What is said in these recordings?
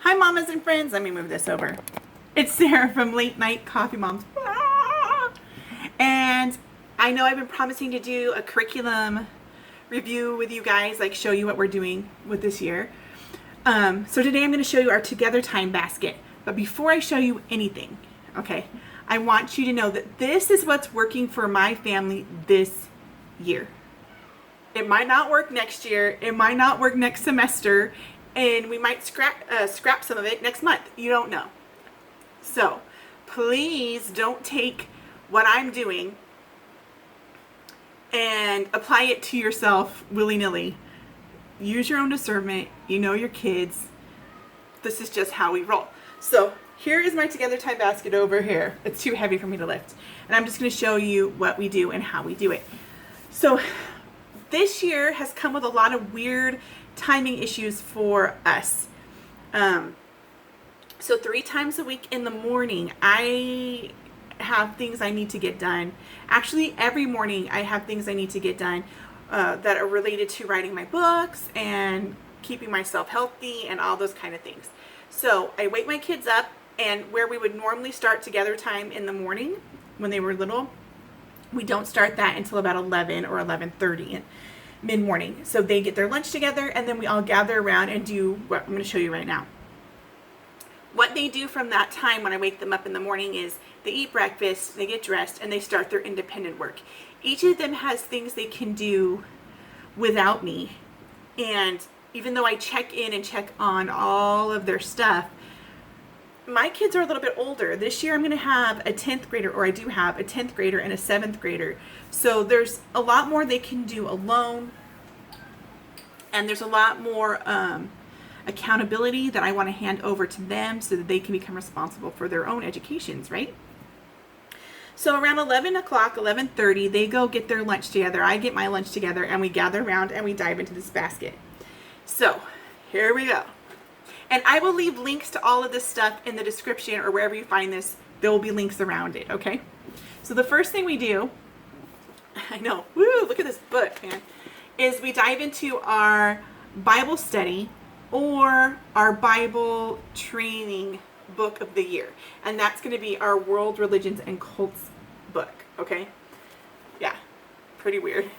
Hi, mamas and friends. Let me move this over. It's Sarah from Late Night Coffee Moms. And I know I've been promising to do a curriculum review with you guys, like show you what we're doing with this year. So today I'm going to show you our Together Time basket. But before I show you anything, okay, I want you to know that this is what's working for my family this year. It might not work next year. It might not work next semester. And we might scrap some of it next month. You don't know. So please don't take what I'm doing and apply it to yourself willy-nilly. Use your own discernment. You know your kids. This is just how we roll. So here is my Together Time basket over here. It's too heavy for me to lift. And I'm just going to show you what we do and how we do it. So this year has come with a lot of weird timing issues for us. So 3 times a week in the morning, I have things I need to get done. Actually, every morning I have things I need to get done that are related to writing my books and keeping myself healthy and all those kind of things. So I wake my kids up, and where we would normally start Together Time in the morning when they were little, we don't start that until about 11 or 11:30 mid-morning. So they get their lunch together, and then we all gather around and do what I'm going to show you right now. What they do from that time when I wake them up in the morning is they eat breakfast, they get dressed, and they start their independent work. Each of them has things they can do without me. And even though I check in and check on all of their stuff, my kids are a little bit older. This year I'm going to have a 10th grader, or I do have a 10th grader and a 7th grader. So there's a lot more they can do alone. And there's a lot more accountability that I want to hand over to them so that they can become responsible for their own educations, right? So around 11 o'clock, 11:30, they go get their lunch together. I get my lunch together, and we gather around and we dive into this basket. So here we go. And I will leave links to all of this stuff in the description or wherever you find this. There will be links around it, okay? So the first thing we do, I know, woo, look at this book, man, is we dive into our Bible study or our Bible training book of the year. And that's going to be our World Religions and Cults book, okay? Yeah, pretty weird.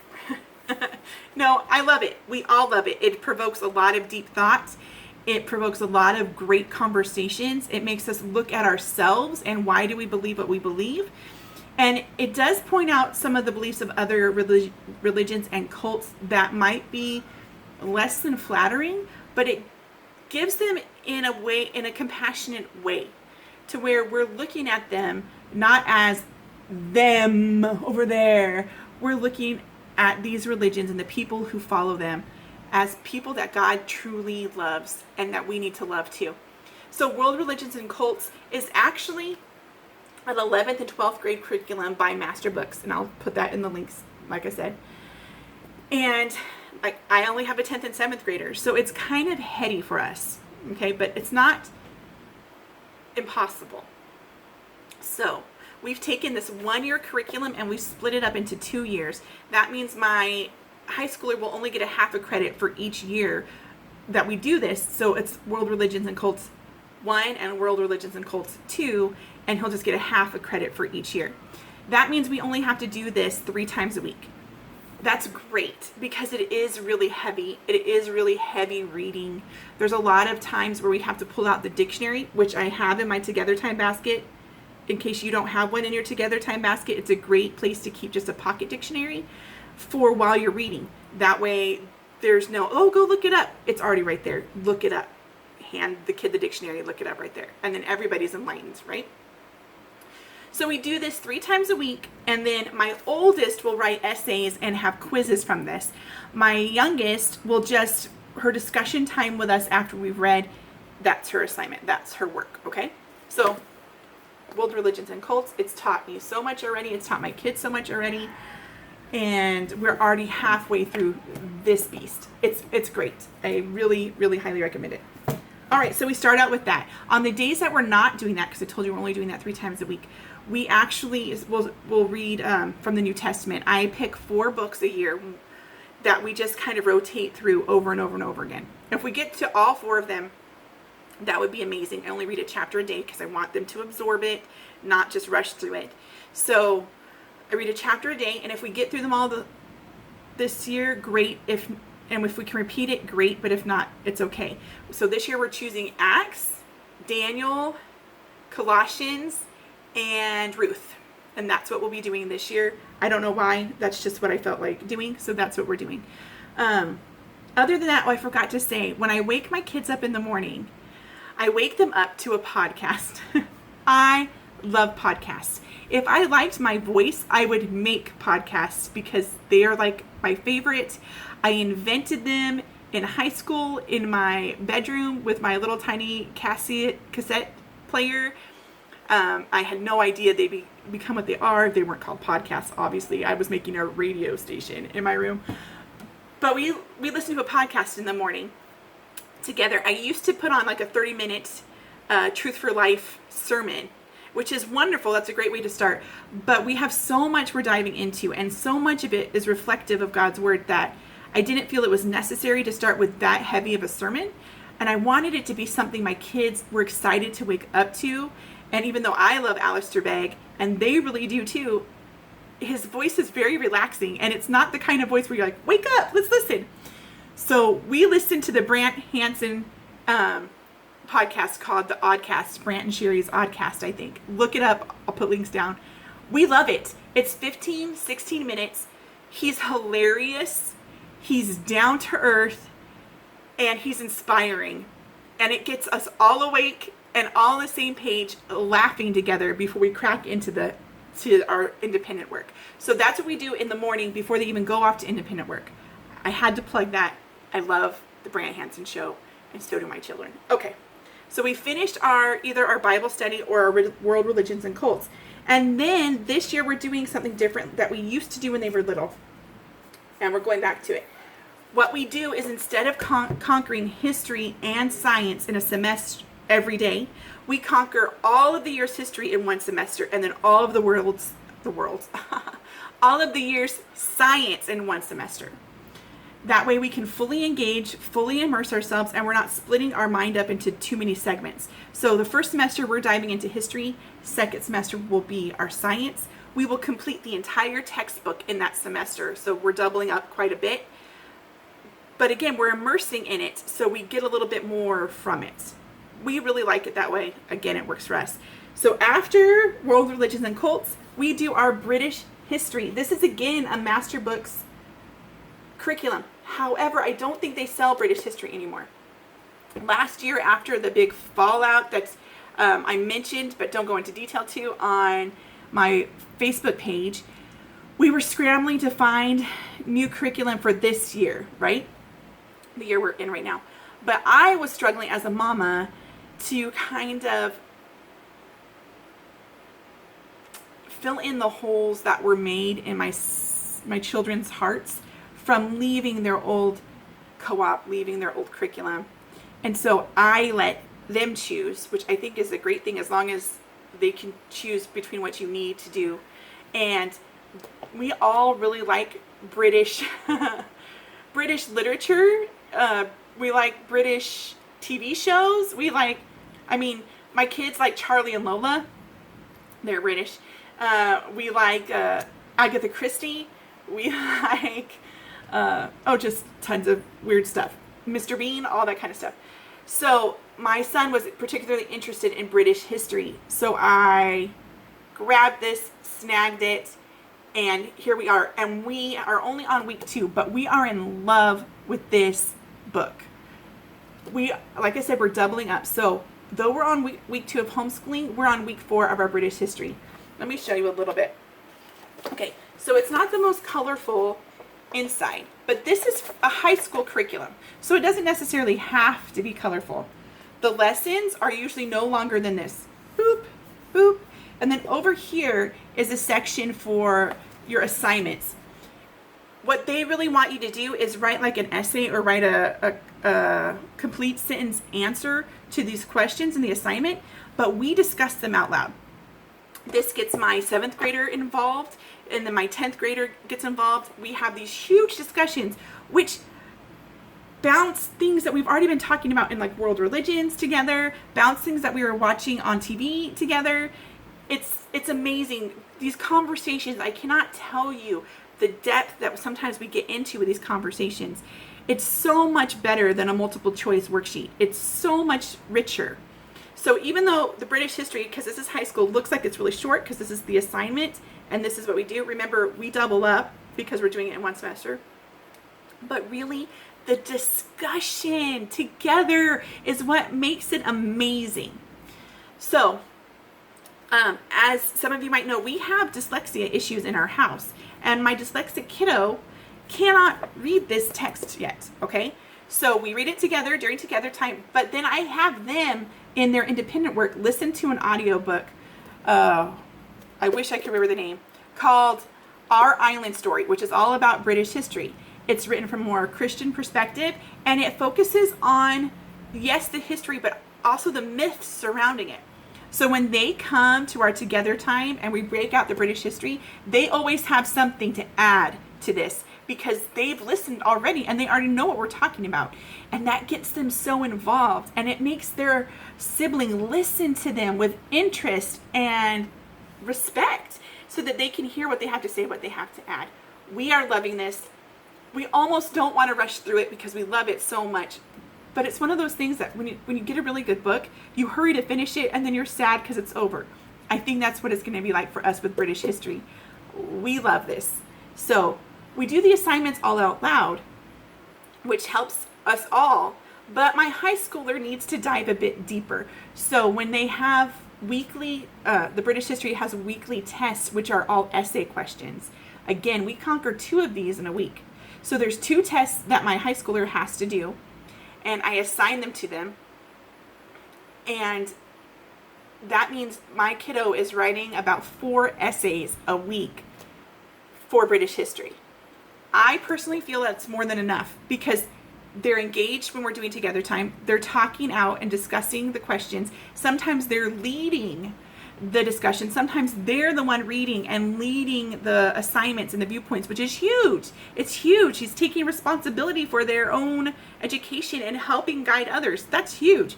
No, I love it. We all love it. It provokes a lot of deep thoughts. It provokes a lot of great conversations. It makes us look at ourselves and why do we believe what we believe. And it does point out some of the beliefs of other religions and cults that might be less than flattering, but it gives them in a way, in a compassionate way, to where we're looking at them not as them over there. We're looking at these religions and the people who follow them as people that God truly loves and that we need to love too. So World Religions and Cults is actually an 11th and 12th grade curriculum by Master Books, and I'll put that in the links, like I said. And like, I only have a 10th and 7th graders, so it's kind of heady for us, okay? But it's not impossible. So we've taken this 1-year curriculum and we've split it up into 2 years. That means my high schooler will only get a half a credit for each year that we do this. So it's World Religions and Cults 1 and World Religions and Cults 2, and he'll just get a half a credit for each year. That means we only have to do this 3 times a week. That's great because it is really heavy. It is really heavy reading. There's a lot of times where we have to pull out the dictionary, which I have in my Together Time basket. In case you don't have one in your Together Time basket, it's a great place to keep just a pocket dictionary for while you're reading. That way there's no, oh, go look it up. It's already right there. Look it up. Hand the kid the dictionary, look it up right there. And then everybody's enlightened, right? So we do this 3 times a week, and then my oldest will write essays and have quizzes from this. My youngest will just, her discussion time with us after we've read, that's her assignment, that's her work, okay? So World Religions and Cults, it's taught me so much already, it's taught my kids so much already, and we're already halfway through this beast. It's great. I really, really highly recommend it. All right, so we start out with that. On the days that we're not doing that, because I told you we're only doing that 3 times a week, we actually will read from the New Testament. I pick 4 books a year that we just kind of rotate through over and over and over again. If we get to all 4 of them, that would be amazing. I only read a chapter a day because I want them to absorb it, not just rush through it. So I read a chapter a day, and if we get through them all this year, great. And if we can repeat it, great. But if not, it's okay. So this year we're choosing Acts, Daniel, Colossians, and Ruth. And that's what we'll be doing this year. I don't know why. That's just what I felt like doing. So that's what we're doing. Other than that, I forgot to say, when I wake my kids up in the morning, I wake them up to a podcast. I love podcasts. If I liked my voice, I would make podcasts because they are like my favorite. I invented them in high school in my bedroom with my little tiny cassette player. I had no idea they'd become what they are. They weren't called podcasts, obviously. I was making a radio station in my room. But we listened to a podcast in the morning together. I used to put on like a 30-minute Truth for Life sermon, which is wonderful. That's a great way to start. But we have so much we're diving into, and so much of it is reflective of God's word that I didn't feel it was necessary to start with that heavy of a sermon. And I wanted it to be something my kids were excited to wake up to. And even though I love Alistair Begg, and they really do too, his voice is very relaxing. And it's not the kind of voice where you're like, wake up, let's listen. So we listened to the Brant Hansen podcast called The Oddcast, Brant and Sherry's Oddcast, I think. Look it up. I'll put links down. We love it. It's 15, 16 minutes. He's hilarious. He's down to earth, and he's inspiring. And it gets us all awake and all on the same page, laughing together before we crack into our independent work. So that's what we do in the morning before they even go off to independent work. I had to plug that. I love the Brant Hansen show, and so do my children. Okay, so we finished either our Bible study or our world religions and cults. And then this year we're doing something different that we used to do when they were little. And we're going back to it. What we do is, instead of conquering history and science in a semester every day, we conquer all of the year's history in one semester, and then all of all of the year's science in one semester. That way we can fully engage, fully immerse ourselves, and we're not splitting our mind up into too many segments. So the first semester we're diving into history. Second semester will be our science. We will complete the entire textbook in that semester. So we're doubling up quite a bit. But again, we're immersing in it, so we get a little bit more from it. We really like it that way. Again, it works for us. So after world religions and cults, we do our British history. This is, again, a master books curriculum. However, I don't think they sell British history anymore. Last year, after the big fallout that I mentioned, but don't go into detail to, on my Facebook page, we were scrambling to find new curriculum for this year, right? The year we're in right now. But I was struggling as a mama to kind of fill in the holes that were made in my children's hearts from leaving their old co-op, leaving their old curriculum. And so I let them choose, which I think is a great thing, as long as they can choose between what you need to do. And we all really like British British literature. We like British TV shows. My kids like Charlie and Lola. They're British. We like Agatha Christie. We like, just tons of weird stuff. Mr. Bean, all that kind of stuff. So my son was particularly interested in British history. So I grabbed this, snagged it, and here we are. And we are only on week 2, but we are in love with this book. Like I said, we're doubling up. So though we're on week 2 of homeschooling, we're on week 4 of our British history. Let me show you a little bit. Okay, so it's not the most colorful inside, but this is a high school curriculum, so it doesn't necessarily have to be colorful. The lessons are usually no longer than this. Boop, boop. And then over here is a section for your assignments. What they really want you to do is write like an essay or write a complete sentence answer to these questions in the assignment, but we discuss them out loud. This gets my 7th grader involved, and then my 10th grader gets involved. We have these huge discussions, which bounce things that we've already been talking about in like world religions together, bounce things that we were watching on TV together. It's amazing. These conversations, I cannot tell you the depth that sometimes we get into with these conversations. It's so much better than a multiple choice worksheet. It's so much richer. So even though the British history, because this is high school, looks like it's really short because this is the assignment and this is what we do. Remember, we double up because we're doing it in one semester. But really, the discussion together is what makes it amazing. So, as some of you might know, we have dyslexia issues in our house. And my dyslexic kiddo cannot read this text yet, okay? So we read it together during together time, but then I have them in their independent work listen to an audiobook. I wish I could remember the name, called Our Island Story, which is all about British history. It's written from a more Christian perspective, and it focuses on, yes, the history, but also the myths surrounding it. So when they come to our together time and we break out the British history, they always have something to add to this because they've listened already and they already know what we're talking about. And that gets them so involved, and it makes their sibling listen to them with interest and respect so that they can hear what they have to say, what they have to add. We are loving this. We almost don't want to rush through it because we love it so much. But it's one of those things that when you get a really good book, you hurry to finish it and then you're sad because it's over. I think that's what it's going to be like for us with British history. We love this. So we do the assignments all out loud, which helps us all. But my high schooler needs to dive a bit deeper. So when they have weekly, the British history has weekly tests, which are all essay questions. Again, we conquer 2 of these in a week. So there's 2 tests that my high schooler has to do, and I assign them to them. And that means my kiddo is writing about 4 essays a week for British history. I personally feel that's more than enough because they're engaged when we're doing together time. They're talking out and discussing the questions. Sometimes they're leading the discussion. Sometimes they're the one reading and leading the assignments and the viewpoints, which is huge. It's huge. He's taking responsibility for their own education and helping guide others. That's huge.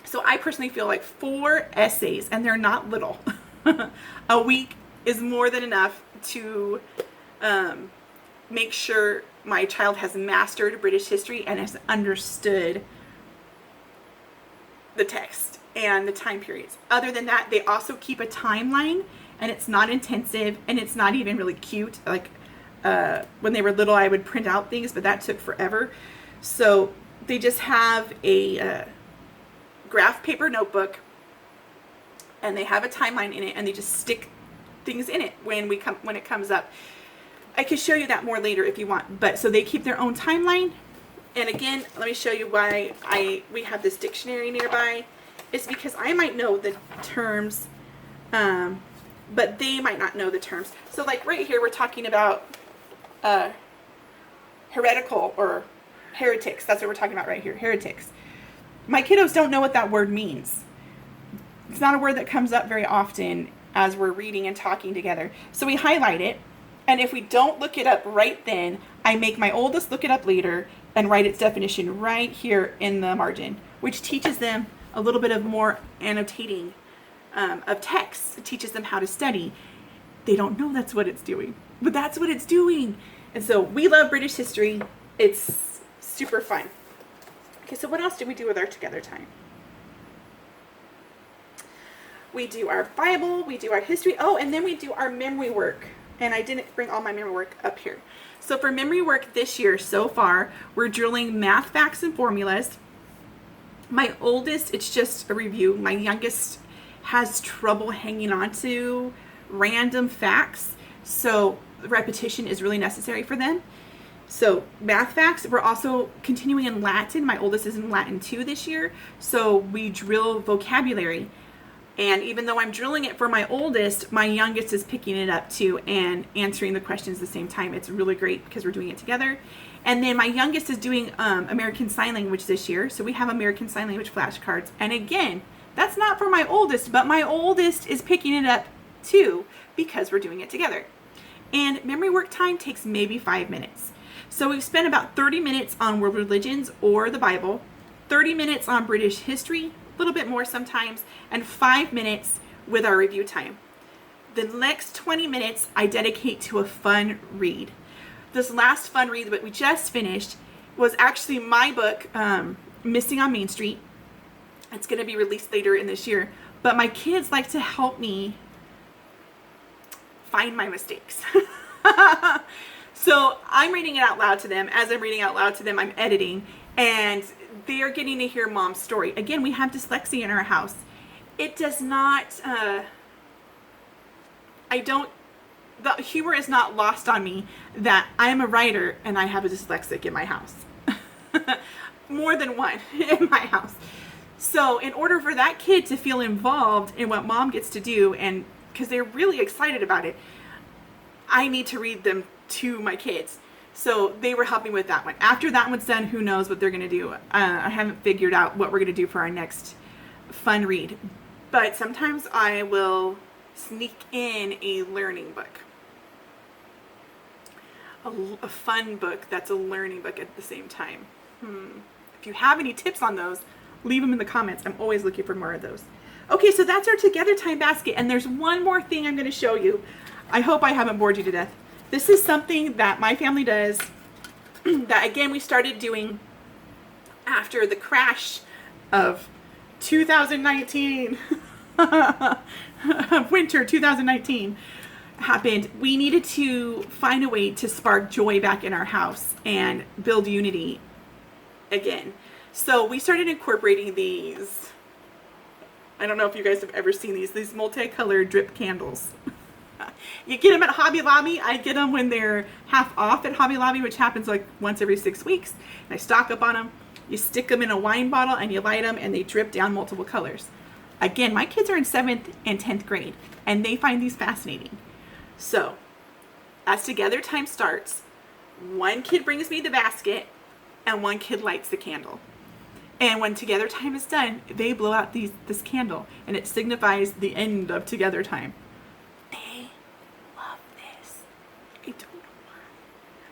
So I personally feel like 4 essays, and they're not little, a week is more than enough to make sure my child has mastered British history and has understood the text and the time periods. Other than that, they also keep a timeline, and it's not intensive, and it's not even really cute. Like when they were little, I would print out things, but that took forever. So they just have a graph paper notebook, and they have a timeline in it, and they just stick things in it when it comes up. I can show you that more later if you want. But so they keep their own timeline. And again, let me show you why we have this dictionary nearby. It's because I might know the terms, but they might not know the terms. So like right here, we're talking about heretical or heretics. That's what we're talking about right here, heretics. My kiddos don't know what that word means. It's not a word that comes up very often as we're reading and talking together. So we highlight it. And if we don't look it up right then, I make my oldest look it up later and write its definition right here in the margin, which teaches them a little bit of more annotating of text. It teaches them how to study. They don't know that's what it's doing, but that's what it's doing. And so we love British history. It's super fun. Okay, so what else do we do with our together time? We do our Bible, we do our history. Oh, and then we do our memory work. And I didn't bring all my memory work up here. So for memory work this year so far, we're drilling math facts and formulas. My oldest, it's just a review. My youngest has trouble hanging on to random facts. So repetition is really necessary for them. So math facts, we're also continuing in Latin. My oldest is in Latin 2 this year. So we drill vocabulary. And even though I'm drilling it for my oldest, my youngest is picking it up too and answering the questions at the same time. It's really great because we're doing it together. And then my youngest is doing American Sign Language this year. So we have American Sign Language flashcards. And again, that's not for my oldest, but my oldest is picking it up too because we're doing it together. And memory work time takes maybe 5 minutes. So we've spent about 30 minutes on world religions or the Bible, 30 minutes on British history, a little bit more sometimes, and 5 minutes with our review time. The next 20 minutes I dedicate to a fun read. This last fun read that we just finished was actually my book, Missing on Main Street. It's going to be released later in this year, but my kids like to help me find my mistakes. So I'm reading it out loud to them. As I'm reading out loud to them, I'm editing, and they are getting to hear Mom's story. Again, we have dyslexia in our house. It does not, the humor is not lost on me that I'm a writer and I have a dyslexic in my house. More than one in my house. So in order for that kid to feel involved in what Mom gets to do, and because they're really excited about it, I need to read them to my kids. So they were helping with that one. After that one's done, who knows what they're going to do. I haven't figured out what we're going to do for our next fun read. But sometimes I will sneak in a learning book. A fun book that's a learning book at the same time. If you have any tips on those, leave them in the comments. I'm always looking for more of those. Okay, so that's our Together Time basket. And there's one more thing I'm going to show you. I hope I haven't bored you to death. This is something that my family does that, again, we started doing after the crash of 2019, winter 2019 happened. We needed to find a way to spark joy back in our house and build unity again. So we started incorporating these, I don't know if you guys have ever seen these multicolored drip candles. You get them at Hobby Lobby. I get them when they're half off at Hobby Lobby, which happens like once every 6 weeks. And I stock up on them. You stick them in a wine bottle and you light them and they drip down multiple colors. Again, my kids are in 7th and 10th grade and they find these fascinating. So as Together Time starts, one kid brings me the basket and one kid lights the candle. And when Together Time is done, they blow out this candle and it signifies the end of Together Time. They love this. I don't know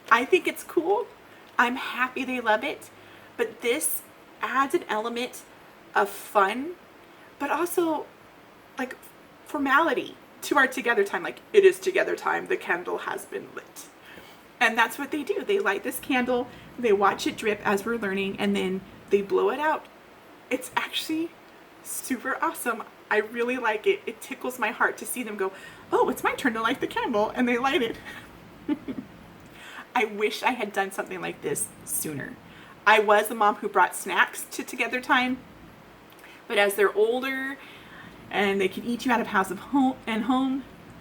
why. I think it's cool. I'm happy they love it. But this adds an element of fun, but also like formality to our Together Time. Like, it is Together Time. The candle has been lit. And that's what they do. They light this candle, they watch it drip as we're learning, and then they blow it out. It's actually super awesome. I really like it. It tickles my heart to see them go, oh, it's my turn to light the candle, and they light it. I wish I had done something like this sooner. I was the mom who brought snacks to Together Time, but as they're older and they can eat you out of house of home,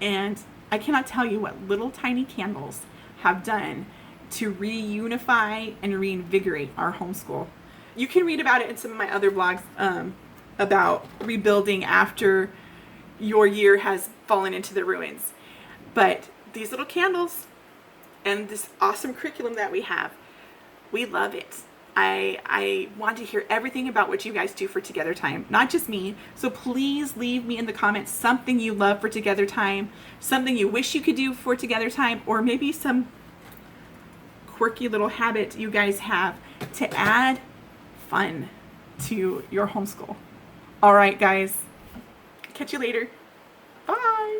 and I cannot tell you what little tiny candles have done to reunify and reinvigorate our homeschool. You can read about it in some of my other blogs about rebuilding after your year has fallen into the ruins. But these little candles and this awesome curriculum that we have, we love it. I want to hear everything about what you guys do for Together Time, not just me. So please leave me in the comments something you love for Together Time, something you wish you could do for Together Time, or maybe some quirky little habit you guys have to add fun to your homeschool. All right, guys. Catch you later. Bye.